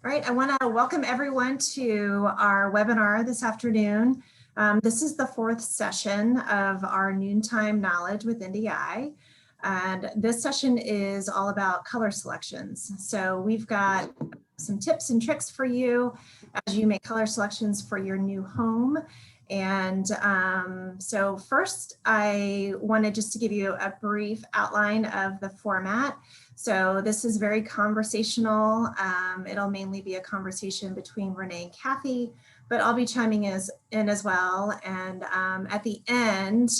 All right, I want to welcome everyone to our webinar this afternoon. This is the fourth session of our Noontime Knowledge with NDI. And this session is all about color selections. So we've got some tips and tricks for you as you make color selections for your new home. And so first, I wanted just to give you a brief outline of the format. So this is very conversational. It'll mainly be a conversation between Renee and Kathy, but I'll be chiming in as well. And at the end,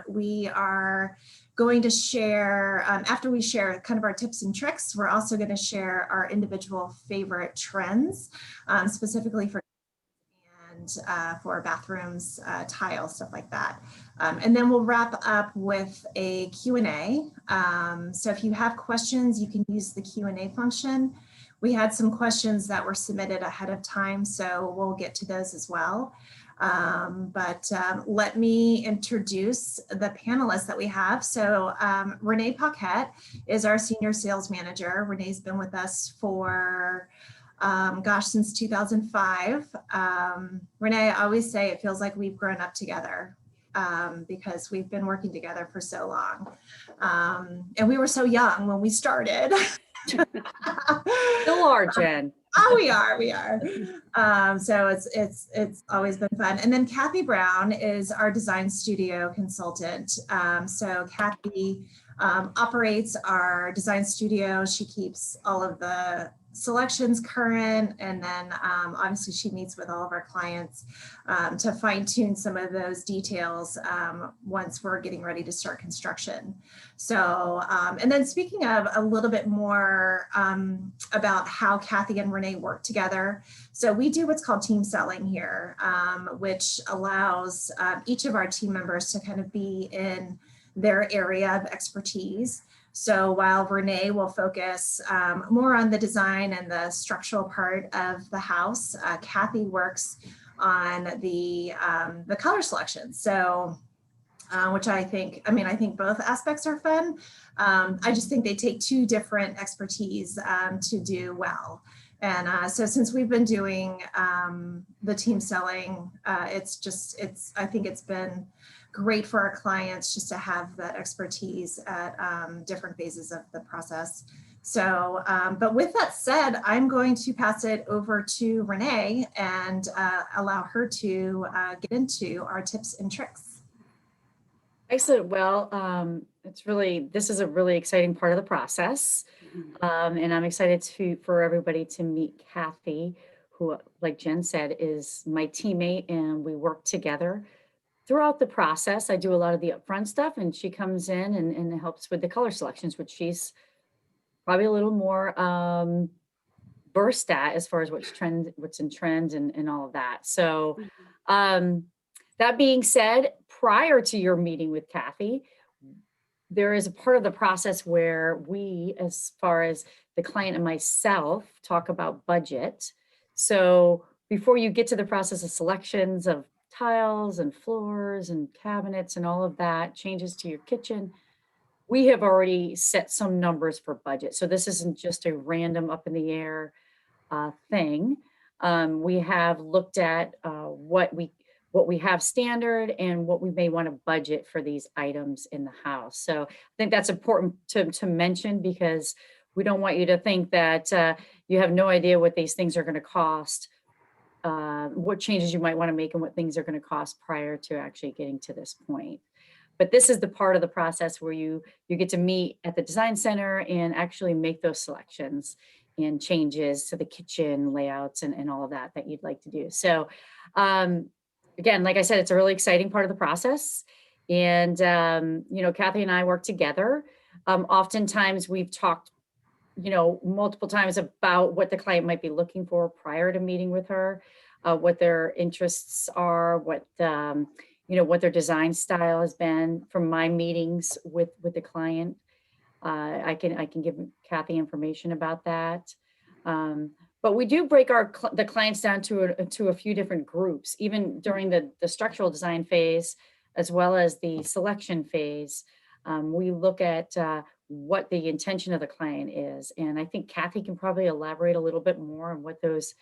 we are going to share, after we share kind of our tips and tricks, we're also going to share our individual favorite trends, specifically for bathrooms, tile, stuff like that. And then we'll wrap up with a Q&A. So if you have questions, you can use the Q&A function. We had some questions that were submitted ahead of time, so we'll get to those as well. Let me introduce the panelists that we have. So Renee Paquette is our Senior Sales Manager. Renee's been with us for since 2005. Renee, I always say it feels like we've grown up together because we've been working together for so long. And we were so young when we started. Still are, Jen. Oh, we are. So it's always been fun. And then Kathy Brown is our design studio consultant. So Kathy operates our design studio. She keeps all of the selections current, and then obviously she meets with all of our clients to fine tune some of those details once we're getting ready to start construction. So, and then speaking of a little bit more about how Kathy and Renee work together. So we do what's called team selling here, which allows each of our team members to kind of be in their area of expertise. So while Renee will focus more on the design and the structural part of the house, Kathy works on the color selection. So, which I think both aspects are fun. I just think they take two different expertise to do well. And so since we've been doing the team selling, I think it's been great for our clients just to have that expertise at different phases of the process. So, but with that said, I'm going to pass it over to Renee and allow her to get into our tips and tricks. Excellent. Well, this is a really exciting part of the process. And I'm excited for everybody to meet Kathy, who, like Jen said, is my teammate, and we work together throughout the process. I do a lot of the upfront stuff, and she comes in and helps with the color selections, which she's probably a little more versed at as far as what's in trend and all of that. So that being said, prior to your meeting with Kathy, there is a part of the process where we, as far as the client and myself, talk about budget. So before you get to the process of selections of tiles and floors and cabinets and all of that, changes to your kitchen, we have already set some numbers for budget. So this isn't just a random up in the air thing. We have looked at what we have standard and what we may want to budget for these items in the house. So I think that's important to mention, because we don't want you to think that you have no idea what these things are going to cost, what changes you might want to make, and what things are going to cost prior to actually getting to this point. But this is the part of the process where you get to meet at the design center and actually make those selections and changes to the kitchen layouts and all of that you'd like to do. So again, like I said, it's a really exciting part of the process. And, Kathy and I work together. Oftentimes we've talked, multiple times about what the client might be looking for prior to meeting with her, what their interests are, what their design style has been from my meetings with the client. I can give Kathy information about that. But we do break the clients down to a few different groups, even during the structural design phase, as well as the selection phase. We look at what the intention of the client is. And I think Kathy can probably elaborate a little bit more on what those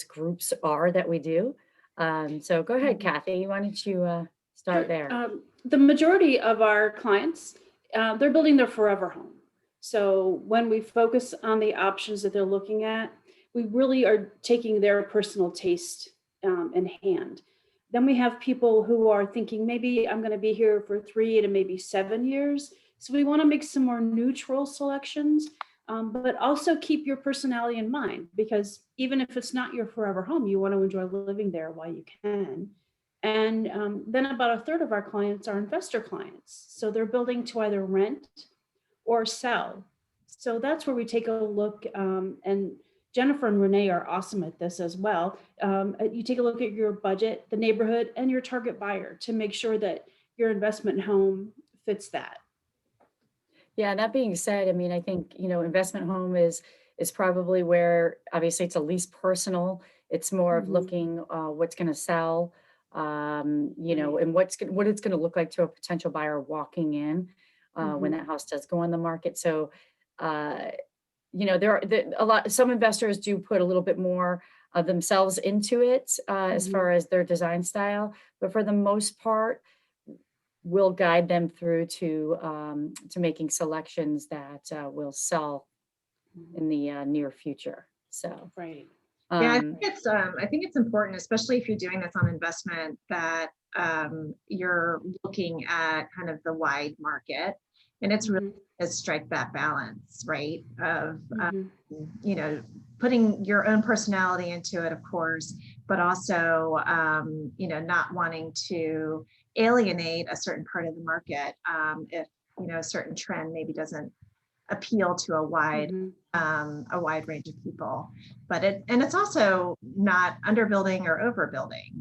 groups are that we do. So go ahead, Kathy. Why don't you start there? The majority of our clients, they're building their forever home. So when we focus on the options that they're looking at, we really are taking their personal taste in hand. Then we have people who are thinking, maybe I'm going to be here for 3 to maybe 7 years. So we want to make some more neutral selections, but also keep your personality in mind, because even if it's not your forever home, you want to enjoy living there while you can. And then about a third of our clients are investor clients. So they're building to either rent or sell. So that's where we take a look, and Jennifer and Renee are awesome at this as well. You take a look at your budget, the neighborhood, and your target buyer to make sure that your investment home fits that. Yeah, that being said, I mean, I think, investment home is probably where, obviously, it's the least personal. It's more of looking what's going to sell, and what it's going to look like to a potential buyer walking in when that house does go on the market. So, some investors do put a little bit more of themselves into it as far as their design style, but for the most part, we'll guide them through to making selections that will sell in the near future. So, right. Yeah, I think it's important, especially if you're doing this on investment, that you're looking at kind of the wide market, and it's really to strike that balance, right? Of putting your own personality into it, of course, but also not wanting to alienate a certain part of the market if a certain trend maybe doesn't appeal to a wide range of people. But it's also not underbuilding or overbuilding.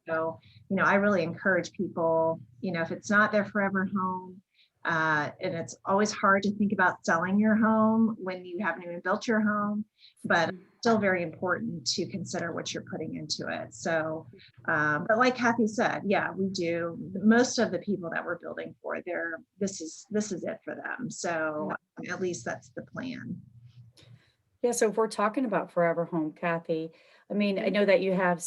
So I really encourage people, if it's not their forever home, and it's always hard to think about selling your home when you haven't even built your home, but it's still very important to consider what you're putting into it. So, but like Kathy said, yeah, we do. Most of the people that we're building for, this is it for them. So at least that's the plan. Yeah, so if we're talking about forever home, Kathy, I mean, I know that you have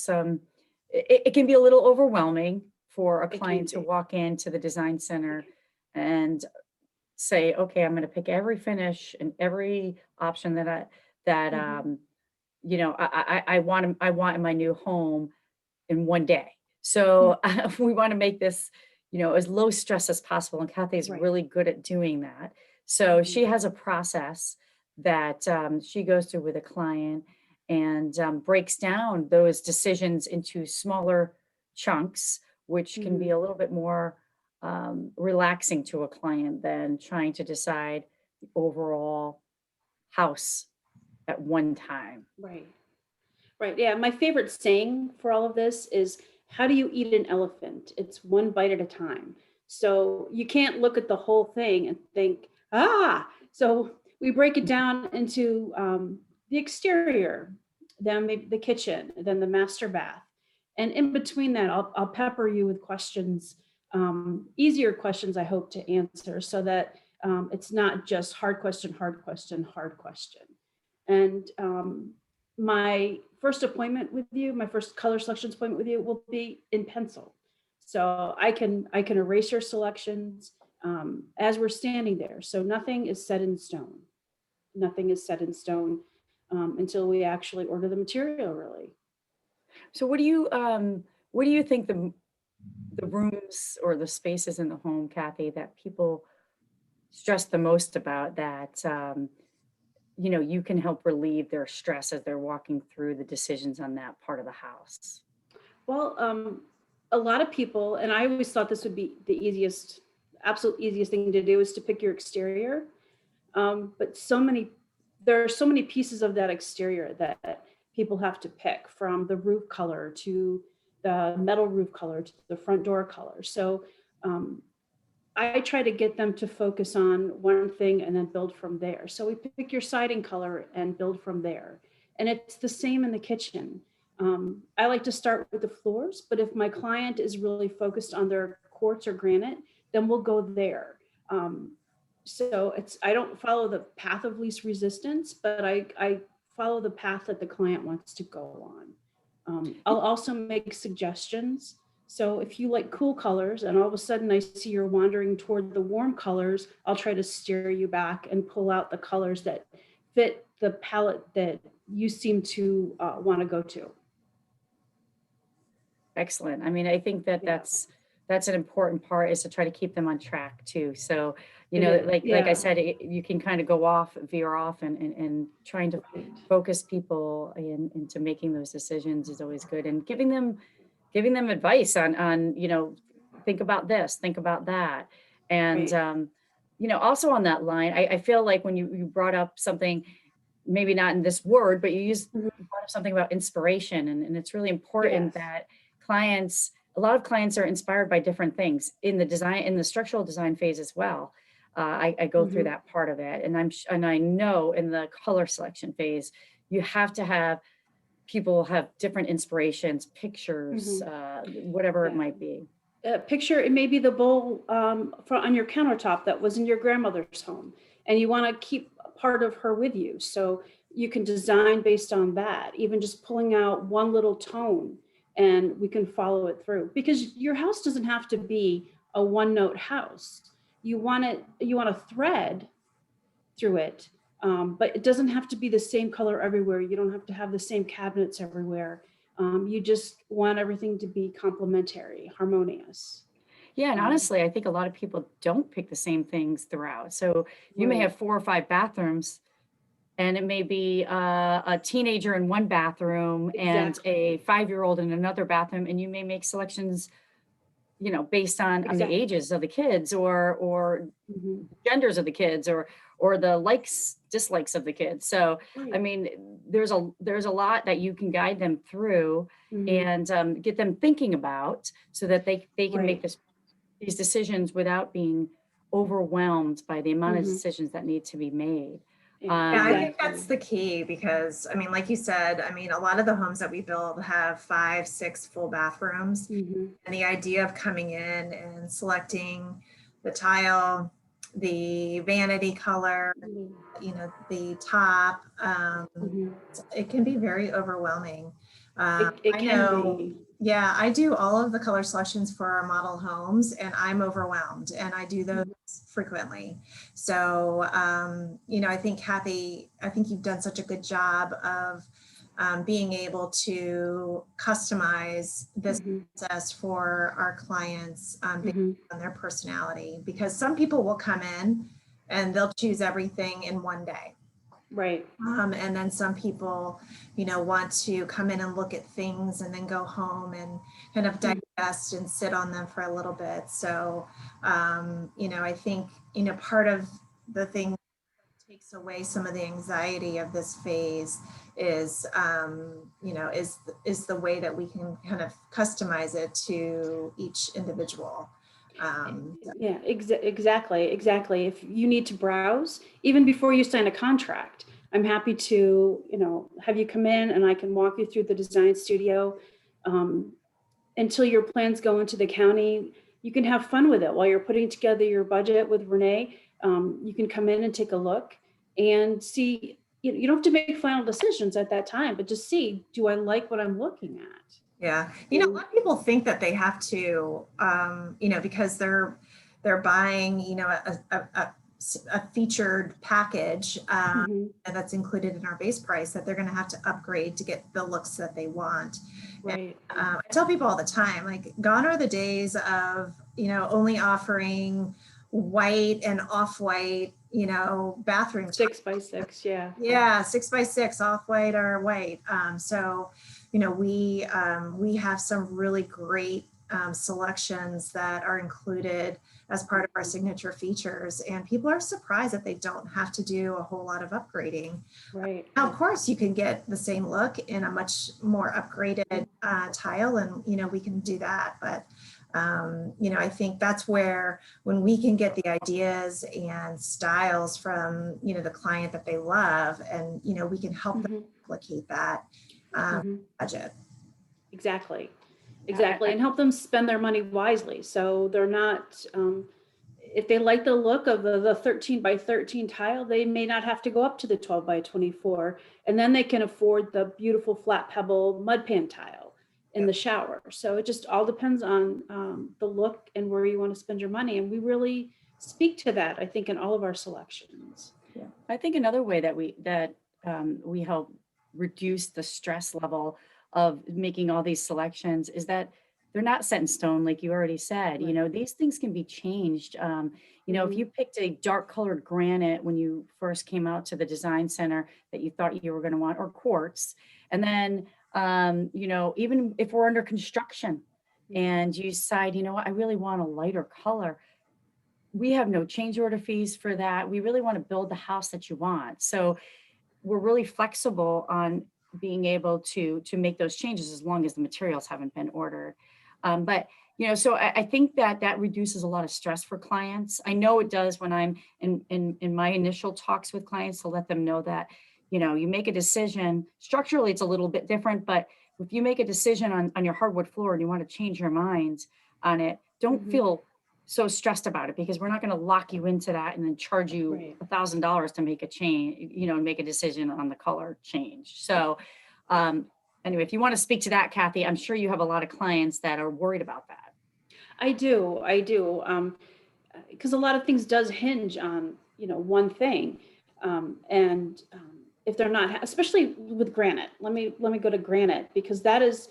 it can be a little overwhelming for a client to walk into the design center and say, okay, I'm going to pick every finish and every option that I want in my new home in one day. So we want to make this, as low stress as possible. And Kathy is really good at doing that. So she has a process that she goes through with a client and breaks down those decisions into smaller chunks, which can be a little bit more relaxing to a client than trying to decide the overall house at one time. Right. Yeah. My favorite saying for all of this is, how do you eat an elephant? It's one bite at a time. So you can't look at the whole thing and think, so we break it down into the exterior, then maybe the kitchen, then the master bath. And in between that, I'll pepper you with questions, easier questions I hope to answer, so that it's not just hard question, hard question, hard question. And my first appointment with you, my first color selections appointment with you will be in pencil. So I can erase your selections as we're standing there. So nothing is set in stone. Nothing is set in stone until we actually order the material, really. So what do you think the rooms or the spaces in the home, Kathy, that people stress the most about that you can help relieve their stress as they're walking through the decisions on that part of the house? Well, a lot of people, and I always thought this would be the absolute easiest thing to do, is to pick your exterior. But there are so many pieces of that exterior that people have to pick, from the roof color to the metal roof color to the front door color. So I try to get them to focus on one thing and then build from there. So we pick your siding color and build from there. And it's the same in the kitchen. I like to start with the floors, but if my client is really focused on their quartz or granite, then we'll go there. So I don't follow the path of least resistance, but I follow the path that the client wants to go on. I'll also make suggestions. So if you like cool colors and all of a sudden I see you're wandering toward the warm colors, I'll try to steer you back and pull out the colors that fit the palette that you seem to want to go to. Excellent. I mean, I think that Yeah. that's an important part, is to try to keep them on track too. So, you It know, is, like I yeah. said, you can kind of go off, veer off, and trying to Right. focus people into making those decisions is always good, and giving them advice on, you know, think about this, think about that. And Right. you know, also on that line, I feel like when you brought up something, maybe not in this word, but you Mhm. brought up something about inspiration, and it's really important Yes. that a lot of clients are inspired by different things in the design, in the structural design phase as well. I go through Mhm. that part of it, and and I know in the color selection phase, you have to have people have different inspirations, pictures, Mhm. whatever it Yeah. might be. Picture it may be the bowl on your countertop that was in your grandmother's home, and you want to keep part of her with you. So you can design based on that, even just pulling out one little tone, and we can follow it through. Because your house doesn't have to be a one-note house. You want a thread through it, but it doesn't have to be the same color everywhere. You don't have to have the same cabinets everywhere. You just want everything to be complementary, harmonious. Yeah, and Um, honestly, I think a lot of people don't pick the same things throughout. So you may right. have 4 or 5 bathrooms, and it may be a teenager in one bathroom and Exactly. a 5-year-old in another bathroom, and you may make selections, you know, based on the Exactly. ages of the kids, or Mhm. genders of the kids, or the likes, dislikes of the kids. So I Right. mean, there's a lot that you can guide them through, Mhm. and get them thinking about, so that they can make Right. these decisions without being overwhelmed by the amount of Mhm. decisions that need to be made. Yeah, I think that's Exactly. the key because, I mean, like you said, I mean, a lot of the homes that we build have 5, 6 full bathrooms. Mhm. And the idea of coming in and selecting the tile, the vanity color, Mhm. you know, the top, Mhm. it can be very overwhelming. It I can know, be. yeah, I do all of the color selections for our model homes and I'm overwhelmed and I do those Mhm. frequently. So, you know, I think Kathy, I think you've done such a good job of being able to customize this Mhm. process for our clients based Mhm. on their personality, because some people will come in and they'll choose everything in one day. Right. And then some people, you know, want to come in and look at things and then go home and kind of Mhm. digest and sit on them for a little bit. So, you know, I think, you know, part of the thing that takes away some of the anxiety of this phase is, you know, is the way that we can kind of customize it to each individual. Yeah, exactly. If you need to browse, even before you sign a contract, I'm happy to, have you come in and I can walk you through the design studio. Um, until your plans go into the county, you can have fun with it while you're putting together your budget with Renee. You can come in and take a look and see. You don't have to make final decisions at that time, but just see, do I like what I'm looking at? Yeah, you know, a lot of people think that they have to, you know, because they're buying, you know, a featured package Mhm. and that's included in our base price, that they're going to have to upgrade to get the looks that they want. And Right. I tell people all the time, like, gone are the days of, you know, only offering white and off-white, you know, bathroom. 6 by 6, yeah. Yeah, 6 by 6, off white or white. So, you know, we have some really great selections that are included as part of our signature features, and people are surprised that they don't have to do a whole lot of upgrading. Right. Now, of course, you can get the same look in a much more upgraded tile, and you know we can do that. But you know, I think that's where when we can get the ideas and styles from you know the client that they love, and you know we can help them Mhm. replicate that Mhm. budget. Exactly. I, Exactly. I, And help them spend their money wisely. So they're not, if they like the look of the 13 by 13 tile, they may not have to go up to the 12 by 24. And then they can afford the beautiful flat pebble mud pan tile in the shower. So it just all depends on the look and where you want to spend your money. And we really speak to that, I think, in all of our selections. Yeah. I think another way that we help reduce the stress level of making all these selections is that they're not set in stone, like you already said. You know, these things can be changed. You know, if you picked a dark colored granite when you first came out to the design center that you thought you were going to want, or quartz, and then you know, even if we're under construction and you decide, you know what, I really want a lighter color, we have no change order fees for that. We really want to build the house that you want. So we're really flexible on being able to make those changes as long as the materials haven't been ordered. But you know, so I think that that reduces a lot of stress for clients. I know it does when I'm in my initial talks with clients to let them know that, you know, you make a decision. Structurally, it's a little bit different, but if you make a decision on your hardwood floor and you want to change your mind on it, don't feel so stressed about it, because we're not going to lock you into that and then charge you $1,000 to make a change, you know, make a decision on the color change. So anyway, if you want to speak to that, Kathy, I'm sure you have a lot of clients that are worried about that. I do. Because a lot of things does hinge on, you know, one thing. If they're not, especially with granite, let me go to granite, because that is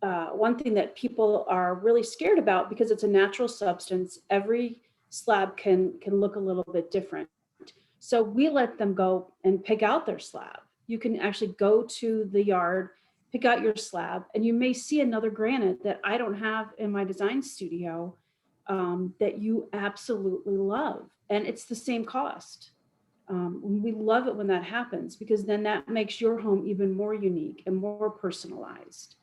one thing that people are really scared about, because it's a natural substance. Every slab can look a little bit different. So we let them go and pick out their slab. You can actually go to the yard, pick out your slab, and you may see another granite that I don't have in my design studio that you absolutely love. And it's the same cost. We love it when that happens, because then that makes your home even more unique and more personalized.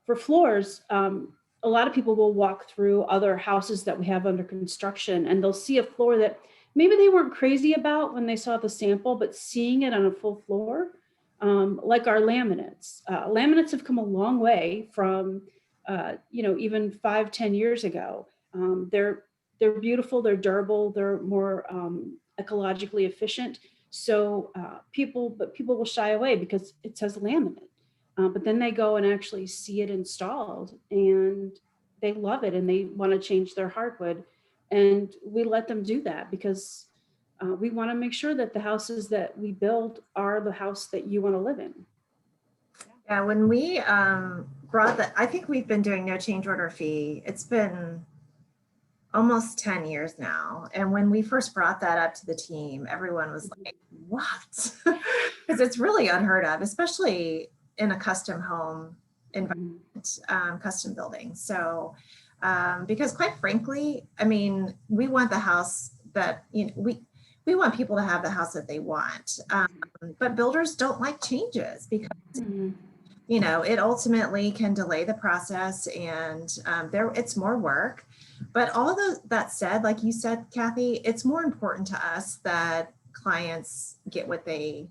For floors, a lot of people will walk through other houses that we have under construction, and they'll see a floor that maybe they weren't crazy about when they saw the sample, but seeing it on a full floor, like our laminates. Laminates have come a long way from, you know, even 5-10 years ago. They're beautiful, they're durable, they're more ecologically efficient. So people will shy away because it says laminate. But then they go and actually see it installed and they love it and they want to change their hardwood. And we let them do that because we want to make sure that the houses that we build are the house that you want to live in. Yeah, when we brought that, I think we've been doing no change order fee. It's been almost 10 years now. And when we first brought that up to the team, everyone was like, what? Because it's really unheard of, especially in a custom home environment, custom building. So, because quite frankly, I mean, we want the house that, you know, we want people to have the house that they want. But builders don't like changes because, you know, it ultimately can delay the process and it's more work. But all that said, like you said, Kathy, it's more important to us that clients get what they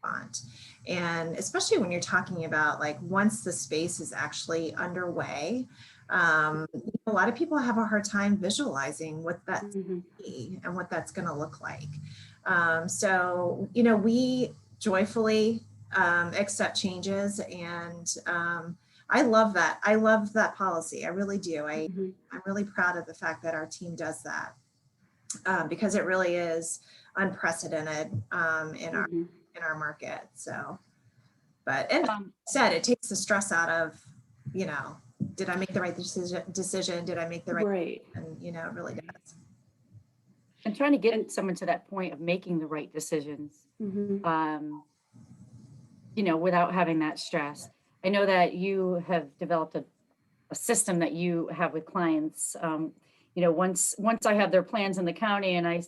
want. And especially when you're talking about like once the space is actually underway, a lot of people have a hard time visualizing what that's going to be and what that's going to look like. So, you know, we joyfully accept changes, and I love that. I love that policy. I really do. I'm really proud of the fact that our team does that because it really is unprecedented in our market. So, but and said it takes the stress out of, you know, did I make the right decision? Did I make the right? And you know, it really does. And trying to get someone to that point of making the right decisions, you know, without having that stress. I know that you have developed a system that you have with clients. You know, once I have their plans in the county and I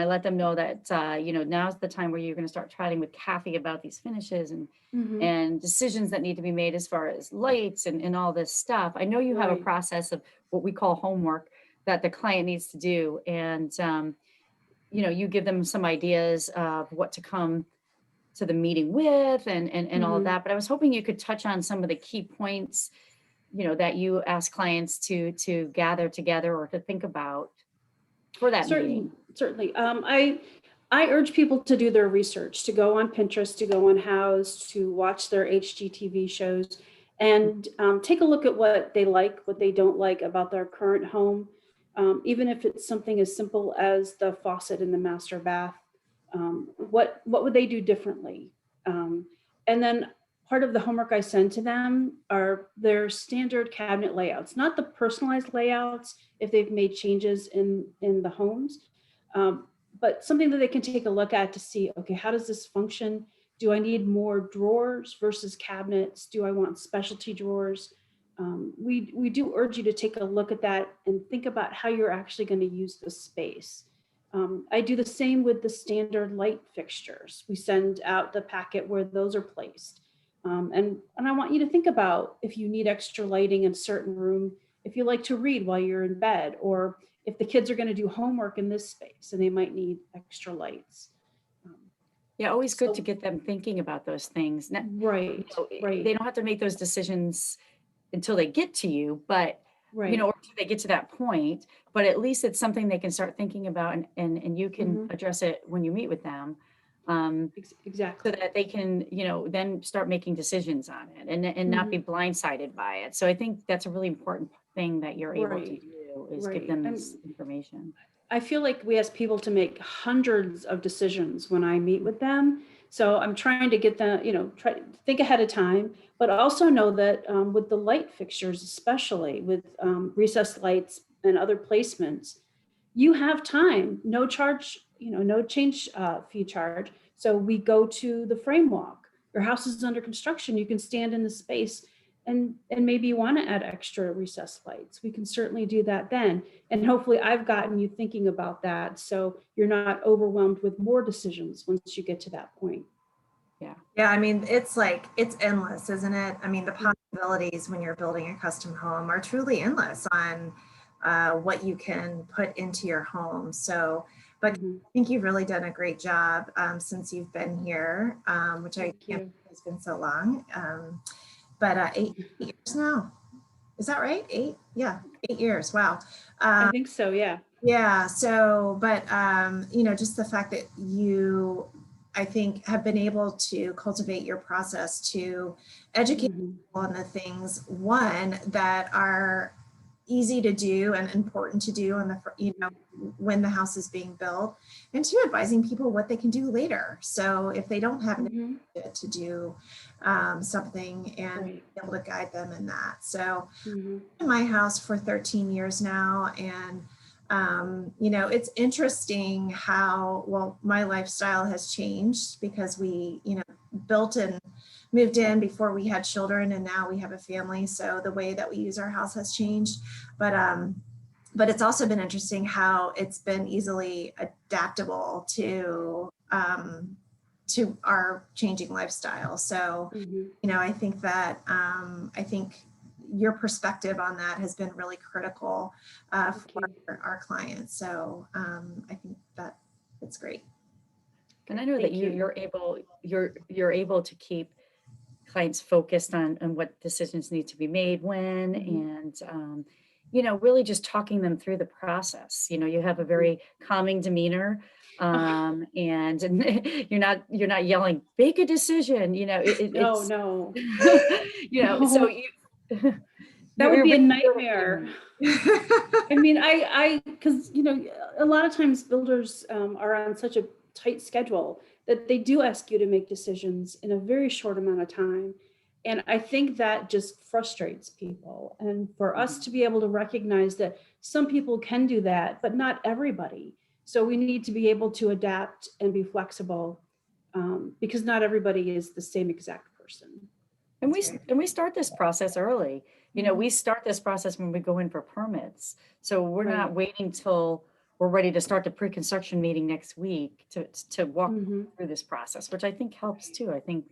let them know that, you know, now's the time where you're going to start chatting with Kathy about these finishes and decisions that need to be made as far as lights and all this stuff. I know you have a process of what we call homework that the client needs to do. And, you know, you give them some ideas of what to come to the meeting with and all of that. But I was hoping you could touch on some of the key points that you ask clients to gather together or to think about for that meeting? Certainly. I urge people to do their research, to go on Pinterest, to go on Houzz, to watch their HGTV shows, and take a look at what they like, what they don't like about their current home. Even if it's something as simple as the faucet in the master bath, what would they do differently? And then part of the homework I send to them are their standard cabinet layouts, not the personalized layouts if they've made changes in the homes, but something that they can take a look at to see, okay, how does this function? Do I need more drawers versus cabinets? Do I want specialty drawers? We do urge you to take a look at that and think about how you're actually going to use the space. I do the same with the standard light fixtures. We send out the packet where those are placed. And I want you to think about if you need extra lighting in a certain room, if you like to read while you're in bed, or if the kids are going to do homework in this space and they might need extra lights. Yeah, always good So- to get them thinking about those things. Right, right. They don't have to make those decisions until they get to you, but Right. or until they get to that point, but at least it's something they can start thinking about, and you can address it when you meet with them. So Exactly. that they can, then start making decisions on it and not be blindsided by it. So I think that's a really important thing that you're able to Right. do is Right. give them this information. I feel like we ask people to make hundreds of decisions when I meet with them. So I'm trying to get them, try to think ahead of time, but also know that with the light fixtures, especially with recessed lights and other placements, you have time, no charge, no change fee charge. So we go to the frame walk. Your house is under construction. You can stand in the space and maybe you want to add extra recessed lights. We can certainly do that then. And hopefully I've gotten you thinking about that. So you're not overwhelmed with more decisions once you get to that point. Yeah, I mean, it's endless, isn't it? I mean, the possibilities when you're building a custom home are truly endless on what you can put into your home. So, but I think you've really done a great job since you've been here, which I can't believe has been so long. But 8 years now. Is that right? 8? Yeah, 8 years. Wow. I think so, yeah. Yeah. So, but, just the fact that you, I think, have been able to cultivate your process to educate people on the things, one, that are easy to do and important to do on the, when the house is being built, and two, advising people what they can do later. So if they don't have an idea to do something, and be able to guide them in that. So in my house for 13 years now, and it's interesting how, well, my lifestyle has changed because we, built and moved in before we had children, and now we have a family. So the way that we use our house has changed. But it's also been interesting how it's been easily adaptable to our changing lifestyle. So, I think that, I think your perspective on that has been really critical for our clients. So I think that it's great. And I know that you're able to keep clients focused on what decisions need to be made when, and really just talking them through the process. You have a very calming demeanor, and you're not yelling, make a decision. No. So that would be a nightmare. I mean, because a lot of times builders are on such a tight schedule that they do ask you to make decisions in a very short amount of time. And I think that just frustrates people. And for us to be able to recognize that some people can do that, but not everybody. So we need to be able to adapt and be flexible, because not everybody is the same exact person. And we start this process early. We start this process when we go in for permits. So we're not waiting till we're ready to start the pre-construction meeting next week to walk through this process, which I think helps too. I think,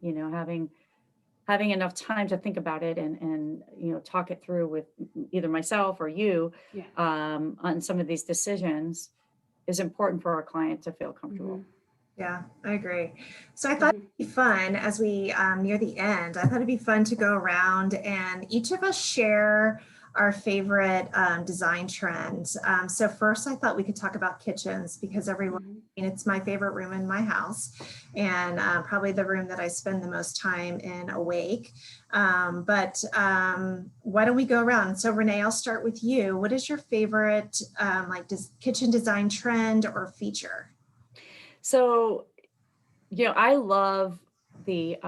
having enough time to think about it and talk it through with either myself or you on some of these decisions is important for our client to feel comfortable. Yeah, I agree. So I thought it'd be fun as we near the end. I thought it'd be fun to go around and each of us share our favorite design trends. So first, I thought we could talk about kitchens because everyone, I mean, it's my favorite room in my house, and probably the room that I spend the most time in awake. But why don't we go around? So Renee, I'll start with you. What is your favorite kitchen design trend or feature? So, I love the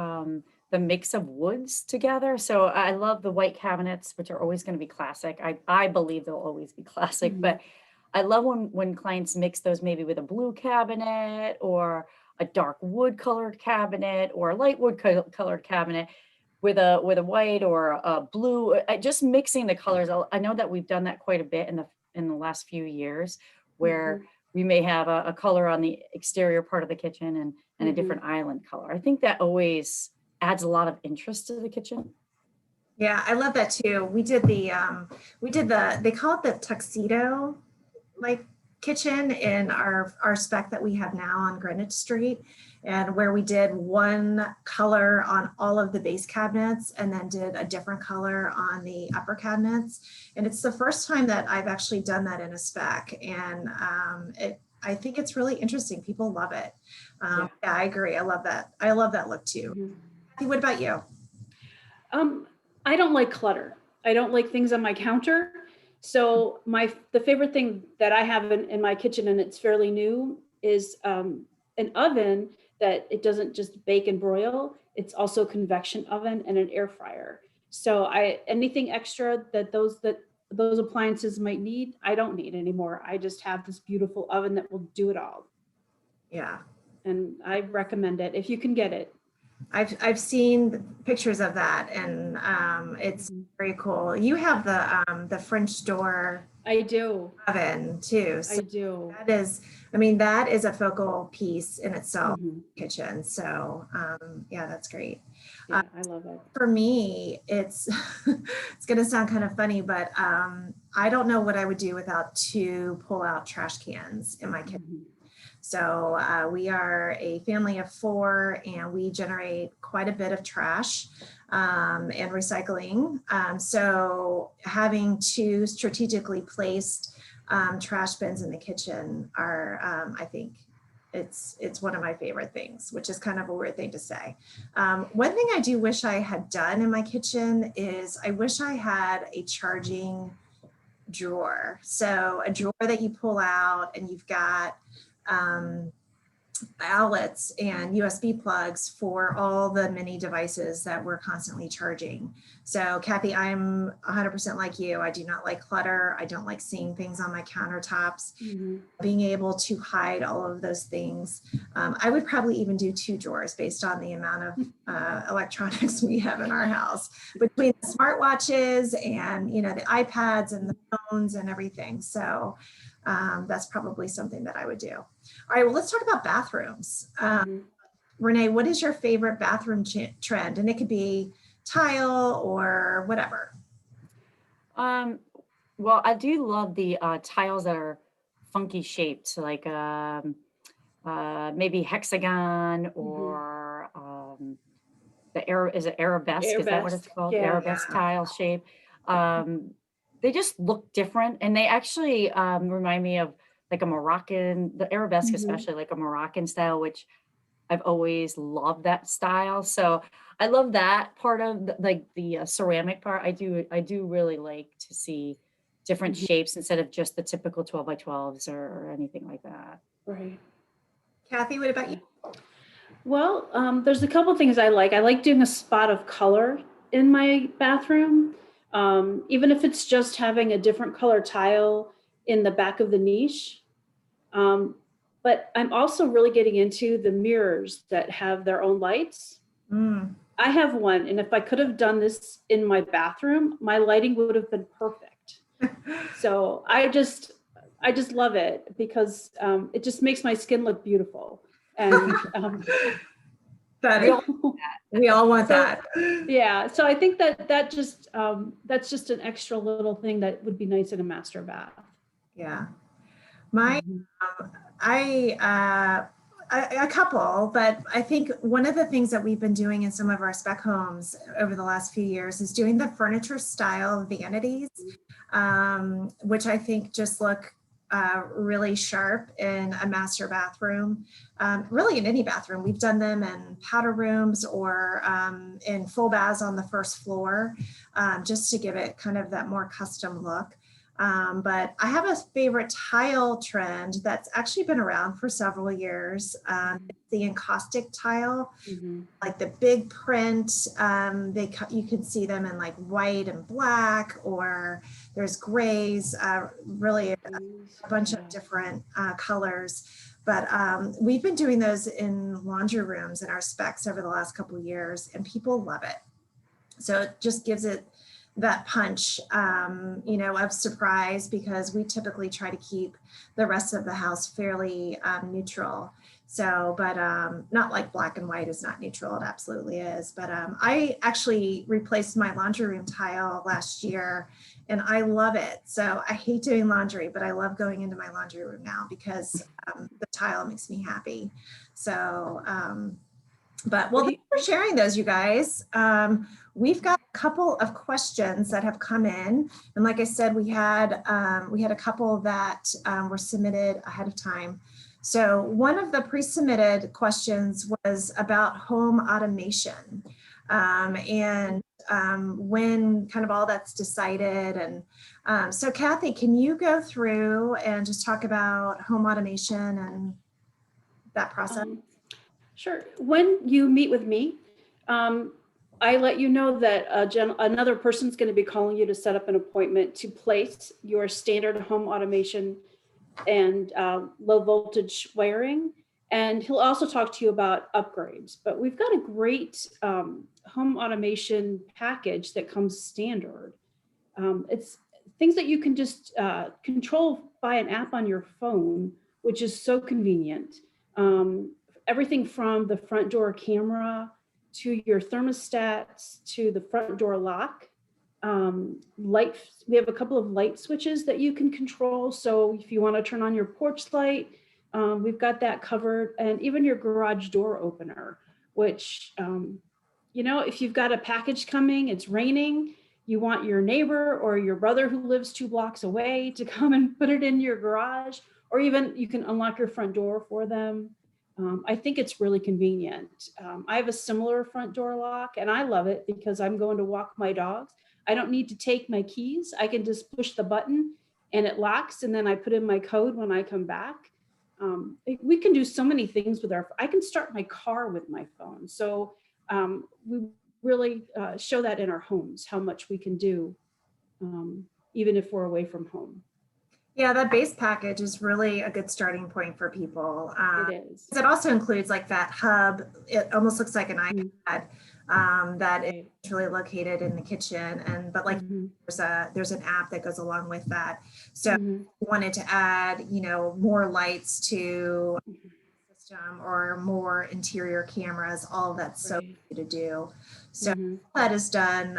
mix of woods together. So I love the white cabinets, which are always going to be classic. I believe they'll always be classic, but I love when clients mix those maybe with a blue cabinet or a dark wood colored cabinet or a light wood colored cabinet with a white or a blue. Just mixing the colors. I know that we've done that quite a bit in the last few years, where we may have a color on the exterior part of the kitchen and a different island color. I think that always adds a lot of interest to the kitchen. Yeah, I love that too. We did the they call it the tuxedo like kitchen in our spec that we have now on Granite Street, and where we did one color on all of the base cabinets and then did a different color on the upper cabinets. And it's the first time that I've actually done that in a spec, and I think it's really interesting. People love it. Yeah, I agree. I love that. I love that look too. Kathy, what about you? I don't like clutter. I don't like things on my counter. So the favorite thing that I have in my kitchen, and it's fairly new, is an oven that it doesn't just bake and broil. It's also a convection oven and an air fryer. So anything extra that those appliances might need, I don't need anymore. I just have this beautiful oven that will do it all. Yeah. And I recommend it if you can get it. I've seen pictures of that, and it's very cool. You have the French door. I do. Oven too. So I do. that is a focal piece in itself, kitchen. So yeah, that's great. Yeah, I love it. For me, it's it's going to sound kind of funny, but I don't know what I would do without two pull-out trash cans in my kitchen. So we are a family of 4, and we generate quite a bit of trash and recycling. So having 2 strategically placed trash bins in the kitchen are, I think, it's one of my favorite things, which is kind of a weird thing to say. One thing I do wish I had done in my kitchen is I wish I had a charging drawer. So a drawer that you pull out and you've got outlets and USB plugs for all the many devices that we're constantly charging. So Kathy, I'm 100% like you. I do not like clutter. I don't like seeing things on my countertops. Being able to hide all of those things. I would probably even do 2 drawers based on the amount of electronics we have in our house, between the smartwatches and the iPads and the phones and everything. So that's probably something that I would do. All right, well, let's talk about bathrooms. Renee, what is your favorite bathroom trend? And it could be tile or whatever. Well, I do love the tiles that are funky shaped, like maybe hexagon or is it arabesque? Is that what it's called? Yeah. Arabesque tile shape. They just look different, and they actually remind me of like a Moroccan, the arabesque, especially like a Moroccan style, which I've always loved that style. So I love that part of the ceramic part. I do really like to see different shapes instead of just the typical 12 by 12s or anything like that. Right. Kathy, what about you? Well, there's a couple things I like. I like doing a spot of color in my bathroom, even if it's just having a different color tile in the back of the niche. But I'm also really getting into the mirrors that have their own lights. I have one, and if I could have done this in my bathroom, my lighting would have been perfect. So I just love it because it just makes my skin look beautiful. And we all want that. Yeah. So I think that's just an extra little thing that would be nice in a master bath. Yeah. a couple, but I think one of the things that we've been doing in some of our spec homes over the last few years is doing the furniture style vanities, which I think just look really sharp in a master bathroom, really in any bathroom. We've done them in powder rooms or in full baths on the first floor, just to give it kind of that more custom look. But I have a favorite tile trend that's actually been around for several years. It's the encaustic tile, like the big print. You can see them in like white and black, or there's grays, really a bunch of different colors. But we've been doing those in laundry rooms in our specs over the last couple of years, and people love it. So it just gives it that punch, of surprise, because we typically try to keep the rest of the house fairly neutral. So, but not like black and white is not neutral, it absolutely is. But I actually replaced my laundry room tile last year and I love it. So I hate doing laundry, but I love going into my laundry room now because the tile makes me happy. So, but well, thanks for sharing those, you guys. We've got a couple of questions that have come in, and like I said, we had a couple that were submitted ahead of time. So one of the pre-submitted questions was about home automation, and when kind of all that's decided. And so Kathy, can you go through and just talk about home automation and that process? Sure. When you meet with me, I let you know that another person's going to be calling you to set up an appointment to place your standard home automation and low voltage wiring. And he'll also talk to you about upgrades. But we've got a great home automation package that comes standard. It's things that you can just control by an app on your phone, which is so convenient. Everything from the front door camera to your thermostats to the front door lock. We have a couple of light switches that you can control. So if you want to turn on your porch light, we've got that covered, and even your garage door opener, which, if you've got a package coming, it's raining, you want your neighbor or your brother who lives 2 blocks away to come and put it in your garage, or even you can unlock your front door for them. I think it's really convenient. I have a similar front door lock and I love it because I'm going to walk my dogs. I don't need to take my keys. I can just push the button and it locks, and then I put in my code when I come back. We can do so many things with I can start my car with my phone. So we really show that in our homes, how much we can do, even if we're away from home. Yeah, that base package is really a good starting point for people. It is. It also includes like that hub. It almost looks like an iPad that is really located in the kitchen. But like there's an app that goes along with that. So if you wanted to add, more lights to the system or more interior cameras, all of that's so easy to do. So that is done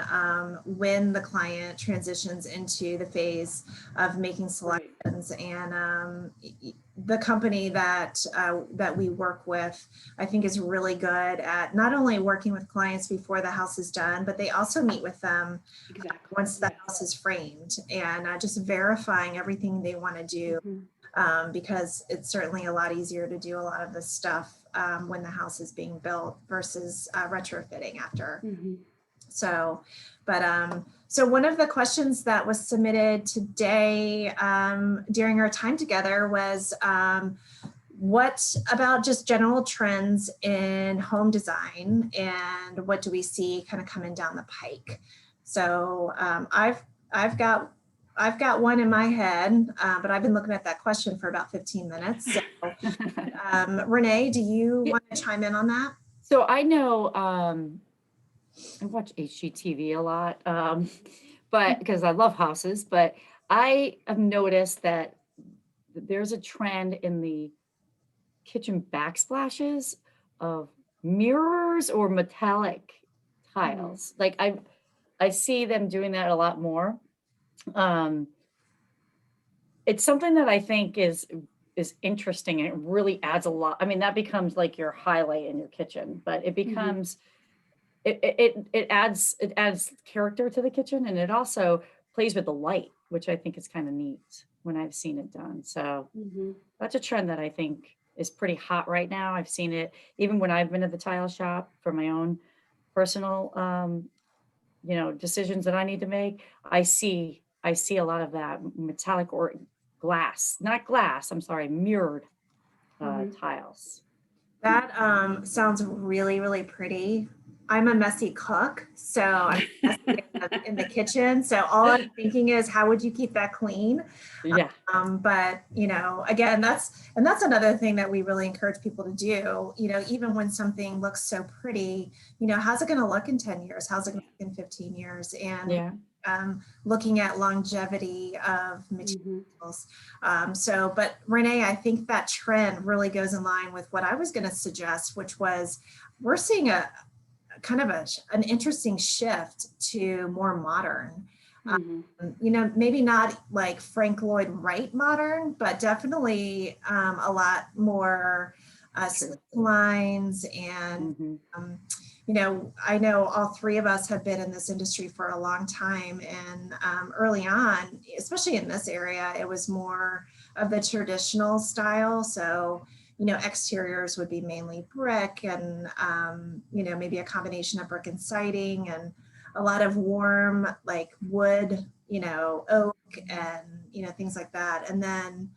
when the client transitions into the phase of making selections. And the company that we work with, I think, is really good at not only working with clients before the house is done, but they also meet with them once the house is framed, and just verifying everything they want to do. Because it's certainly a lot easier to do a lot of this stuff when the house is being built versus retrofitting after. So, but so one of the questions that was submitted today during our time together was, what about just general trends in home design, and what do we see kind of coming down the pike? So I've got one in my head, but I've been looking at that question for about 15 minutes. So, Renee, do you want to chime in on that? So I know I watch HGTV a lot, but because I love houses, but I have noticed that there's a trend in the kitchen backsplashes of mirrors or metallic tiles. Like I see them doing that a lot more. It's something that I think is is interesting and it really adds a lot. I mean, that becomes like your highlight in your kitchen, but it becomes, it adds character to the kitchen, and it also plays with the light, which I think is kind of neat when I've seen it done. So Mhm. that's a trend that I think is pretty hot right now. I've seen it even when I've been at the tile shop for my own personal, decisions that I need to make. I see a lot of that metallic or glass, not glass, I'm sorry, mirrored Mhm. tiles. That sounds really, really pretty. I'm a messy cook, so I'm messy in the kitchen. So all I'm thinking is, how would you keep that clean? Yeah. But again, that's another thing that we really encourage people to do. Even when something looks so pretty, how's it going to look in 10 years? How's it going to look in 15 years? And Yeah. looking at longevity of Mhm. materials. But Renee, I think that trend really goes in line with what I was going to suggest, which was we're seeing a kind of an interesting shift to more modern. Mhm. Maybe not like Frank Lloyd Wright modern, but definitely a lot more slick lines. And, Mhm. I know all three of us have been in this industry for a long time. And early on, especially in this area, it was more of the traditional style. So, exteriors would be mainly brick and, maybe a combination of brick and siding and a lot of warm, like wood, oak and, things like that. And then,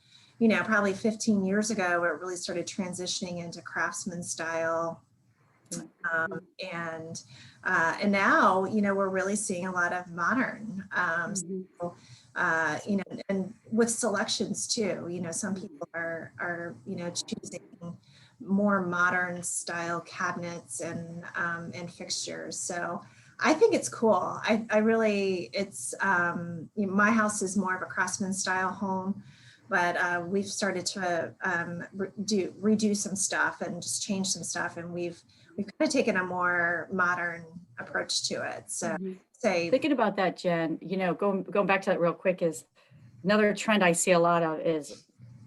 probably 15 years ago, it really started transitioning into craftsman style. Um, and and now, we're really seeing a lot of modern, Mhm. and with selections too. Some people are choosing more modern style cabinets and fixtures. So I think it's cool. I really, it's my house is more of a craftsman style home, but we've started to redo some stuff and just change some stuff, and we've kind of taken a more modern approach to it. So Mhm. say, Thinking about that, Jen, going back to that real quick, is another trend I see a lot of is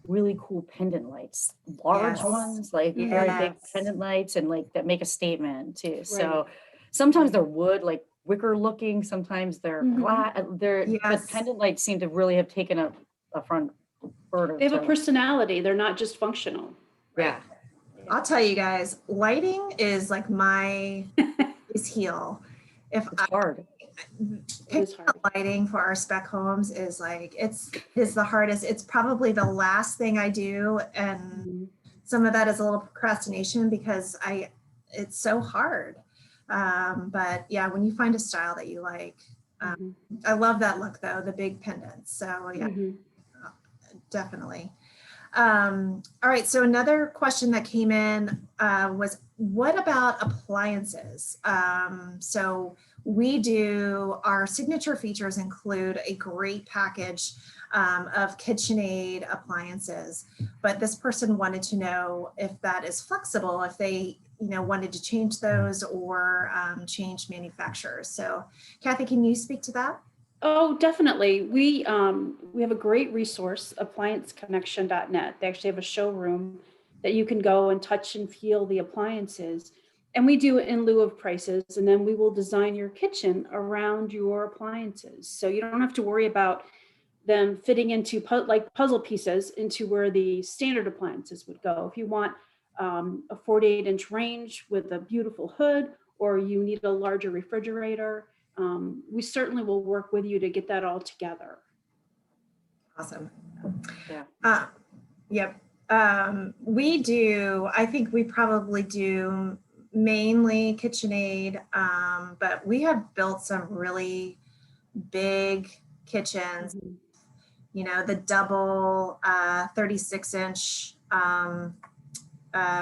really cool pendant lights, large yes, ones, like very big yes, pendant lights, and like that make a statement too. Right. So sometimes they're wood, like wicker looking, sometimes they're Mhm. glass, but yes. pendant lights seem to really have taken a front burner They have a to, personality. They're not just functional. yeah. I'll tell you guys, lighting is like my heel. If It's hard. It picking is hard. up lighting for our spec homes is like it's the hardest. It's probably the last thing I do, and Mhm. some of that is a little procrastination because it's so hard. But yeah, when you find a style that you like, Mhm. I love that look though, the big pendants. So yeah, Mhm. definitely. All right, so another question that came in was, what about appliances? So we do, our signature features include a great package of KitchenAid appliances, but this person wanted to know if that is flexible, if they wanted to change those or change manufacturers. So Kathy, can you speak to that? Oh, definitely. We have a great resource, applianceconnection.net. They actually have a showroom that you can go and touch and feel the appliances. And we do it in lieu of prices, and then we will design your kitchen around your appliances. So you don't have to worry about them fitting into like puzzle pieces into where the standard appliances would go. If you want a 48-inch range with a beautiful hood, or you need a larger refrigerator, we certainly will work with you to get that all together. Awesome. Yeah. Yep. We do, I think we probably do mainly KitchenAid, but we have built some really big kitchens, Mhm. the double 36-inch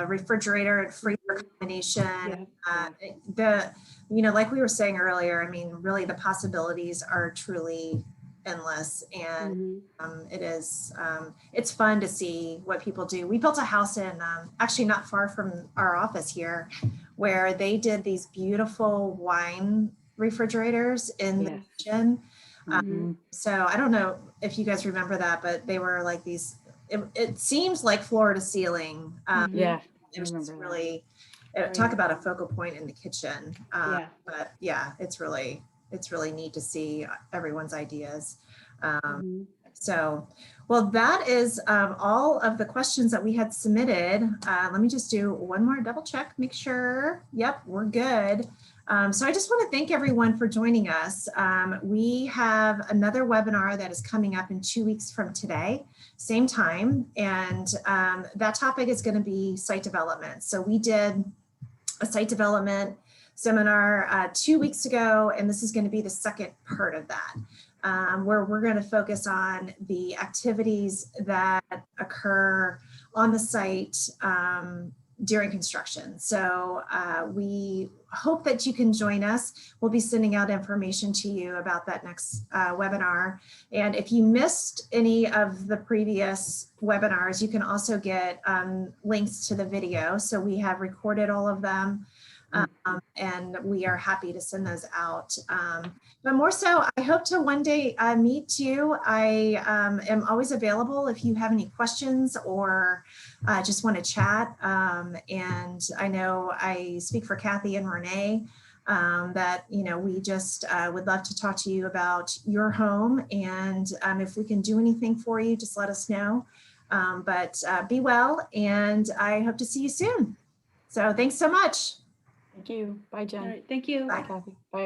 refrigerator and freezer combination. Yeah. Like we were saying earlier, I mean, really the possibilities are truly endless, and Mhm. it's fun to see what people do. We built a house in actually not far from our office here, where they did these beautiful wine refrigerators in the Yes. kitchen. Mhm. So I don't know if you guys remember that, but they were like these it seems like floor to ceiling. Yeah. It was just remember that. really, Right. talk about a focal point in the kitchen. Yeah. But yeah, it's really neat to see everyone's ideas. Mhm. So, well, that is all of the questions that we had submitted. Let me just do one more double check, make sure. Yep, we're good. So I just want to thank everyone for joining us. We have another webinar that is coming up in 2 weeks from today, same time. And that topic is going to be site development. So we did a site development seminar 2 weeks ago, and this is going to be the second part of that. Where we're going to focus on the activities that occur on the site during construction. So we hope that you can join us. We'll be sending out information to you about that next webinar. And if you missed any of the previous webinars, you can also get links to the video. So we have recorded all of them. And we are happy to send those out. But more so, I hope to one day meet you. I am always available if you have any questions or just want to chat. And I know I speak for Kathy and Renee that, you know, we just would love to talk to you about your home. And if we can do anything for you, just let us know. But be well, and I hope to see you soon. So thanks so much. Thank you. Bye, Jen. All right. Thank you. Bye. Kathy. Bye.